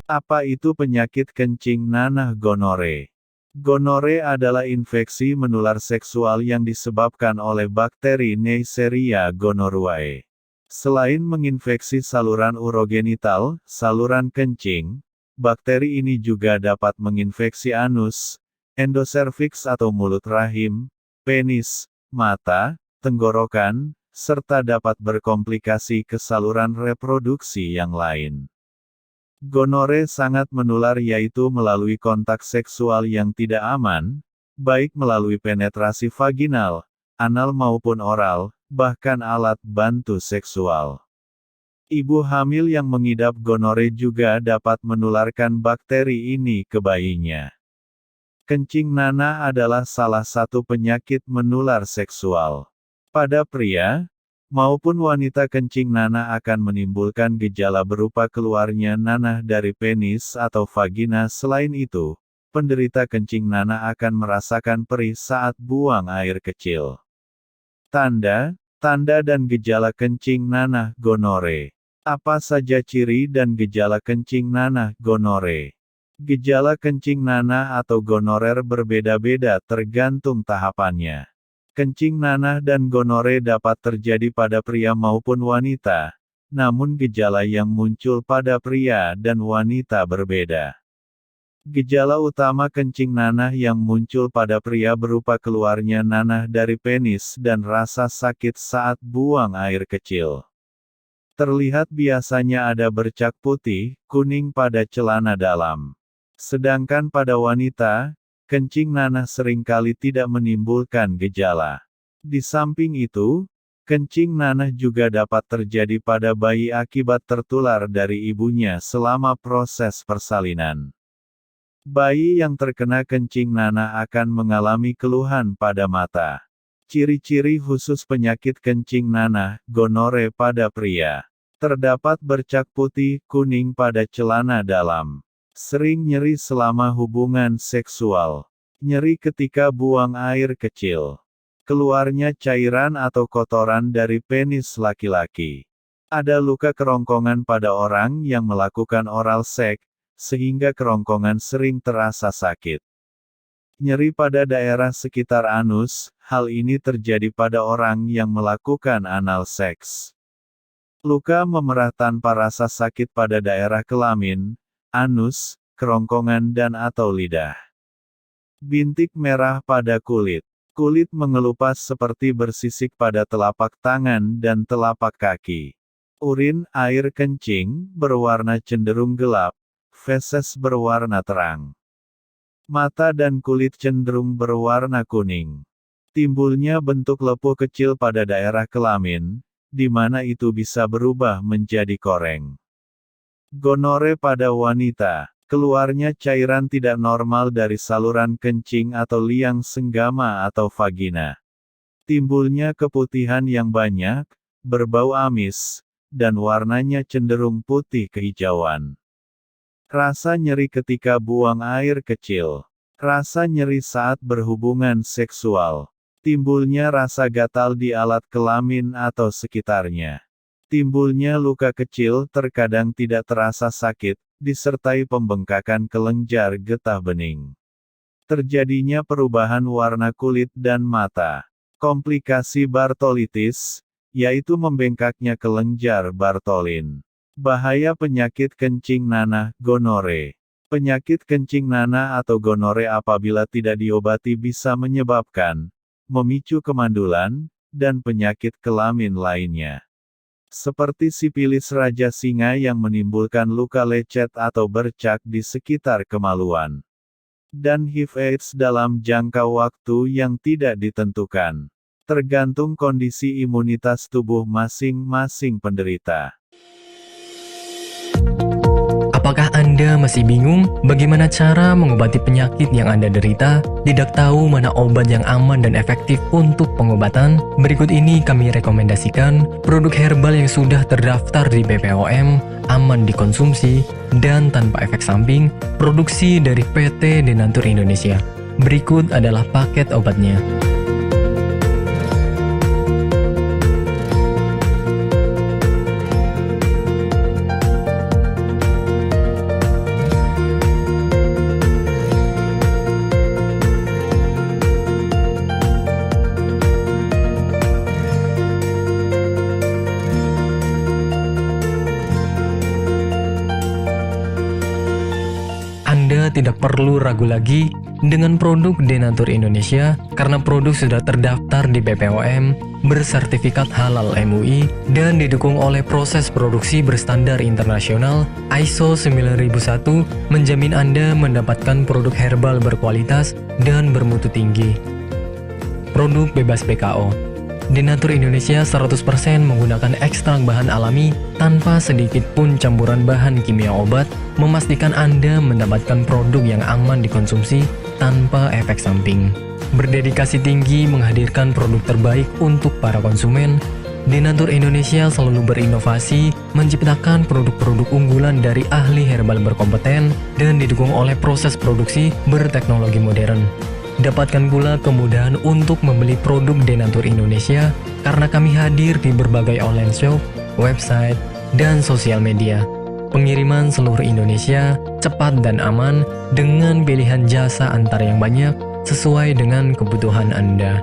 Apa itu penyakit kencing nanah gonore? Gonore adalah infeksi menular seksual yang disebabkan oleh bakteri Neisseria gonorrhoeae. Selain menginfeksi saluran urogenital, saluran kencing, bakteri ini juga dapat menginfeksi anus, endoservix atau mulut rahim, penis, mata, tenggorokan, serta dapat berkomplikasi ke saluran reproduksi yang lain. Gonore sangat menular yaitu melalui kontak seksual yang tidak aman, baik melalui penetrasi vaginal, anal maupun oral, bahkan alat bantu seksual. Ibu hamil yang mengidap gonore juga dapat menularkan bakteri ini ke bayinya. Kencing nanah adalah salah satu penyakit menular seksual. Pada pria maupun wanita, kencing nanah akan menimbulkan gejala berupa keluarnya nanah dari penis atau vagina. Selain itu, penderita kencing nanah akan merasakan perih saat buang air kecil. Tanda dan gejala kencing nanah gonore. Apa saja ciri dan gejala kencing nanah gonore? Gejala kencing nanah atau gonorer berbeda-beda tergantung tahapannya. Kencing nanah dan gonore dapat terjadi pada pria maupun wanita, namun gejala yang muncul pada pria dan wanita berbeda. Gejala utama kencing nanah yang muncul pada pria berupa keluarnya nanah dari penis dan rasa sakit saat buang air kecil. Terlihat biasanya ada bercak putih, kuning pada celana dalam. Sedangkan pada wanita, kencing nanah seringkali tidak menimbulkan gejala. Di samping itu, kencing nanah juga dapat terjadi pada bayi akibat tertular dari ibunya selama proses persalinan. Bayi yang terkena kencing nanah akan mengalami keluhan pada mata. Ciri-ciri khusus penyakit kencing nanah, gonore pada pria. Terdapat bercak putih, kuning pada celana dalam. Sering nyeri selama hubungan seksual. Nyeri ketika buang air kecil. Keluarnya cairan atau kotoran dari penis laki-laki. Ada luka kerongkongan pada orang yang melakukan oral seks, sehingga kerongkongan sering terasa sakit. Nyeri pada daerah sekitar anus, hal ini terjadi pada orang yang melakukan anal seks. Luka memerah tanpa rasa sakit pada daerah kelamin, anus, kerongkongan dan atau lidah. Bintik merah pada kulit. Kulit mengelupas seperti bersisik pada telapak tangan dan telapak kaki. Urin, air kencing, berwarna cenderung gelap. Feses berwarna terang. Mata dan kulit cenderung berwarna kuning. Timbulnya bentuk lepuh kecil pada daerah kelamin, di mana itu bisa berubah menjadi koreng. Gonore pada wanita. Keluarnya cairan tidak normal dari saluran kencing atau liang senggama atau vagina. Timbulnya keputihan yang banyak, berbau amis, dan warnanya cenderung putih kehijauan. Rasa nyeri ketika buang air kecil. Rasa nyeri saat berhubungan seksual. Timbulnya rasa gatal di alat kelamin atau sekitarnya. Timbulnya luka kecil terkadang tidak terasa sakit, disertai pembengkakan kelenjar getah bening. Terjadinya perubahan warna kulit dan mata. Komplikasi Bartolitis, yaitu membengkaknya kelenjar Bartolin. Bahaya penyakit kencing nanah, gonore. Penyakit kencing nanah atau gonore apabila tidak diobati bisa menyebabkan, memicu kemandulan, dan penyakit kelamin lainnya. Seperti sipilis raja singa yang menimbulkan luka lecet atau bercak di sekitar kemaluan. Dan HIV/AIDS dalam jangka waktu yang tidak ditentukan. Tergantung kondisi imunitas tubuh masing-masing penderita. Apakah Anda masih bingung bagaimana cara mengobati penyakit yang Anda derita? Tidak tahu mana obat yang aman dan efektif untuk pengobatan? Berikut ini kami rekomendasikan produk herbal yang sudah terdaftar di BPOM, aman dikonsumsi, dan tanpa efek samping, produksi dari PT Denatur Indonesia. Berikut adalah paket obatnya. Anda tidak perlu ragu lagi dengan produk Denatur Indonesia karena produk sudah terdaftar di BPOM, bersertifikat halal MUI, dan didukung oleh proses produksi berstandar internasional ISO 9001 menjamin Anda mendapatkan produk herbal berkualitas dan bermutu tinggi. Produk bebas PKO. Denatur Indonesia 100% menggunakan ekstrak bahan alami tanpa sedikit pun campuran bahan kimia obat, memastikan Anda mendapatkan produk yang aman dikonsumsi tanpa efek samping. Berdedikasi tinggi menghadirkan produk terbaik untuk para konsumen, Denatur Indonesia selalu berinovasi, menciptakan produk-produk unggulan dari ahli herbal berkompeten dan didukung oleh proses produksi berteknologi modern. Dapatkan pula kemudahan untuk membeli produk Denatur Indonesia karena kami hadir di berbagai online shop, website, dan sosial media. Pengiriman seluruh Indonesia cepat dan aman dengan pilihan jasa antar yang banyak sesuai dengan kebutuhan Anda.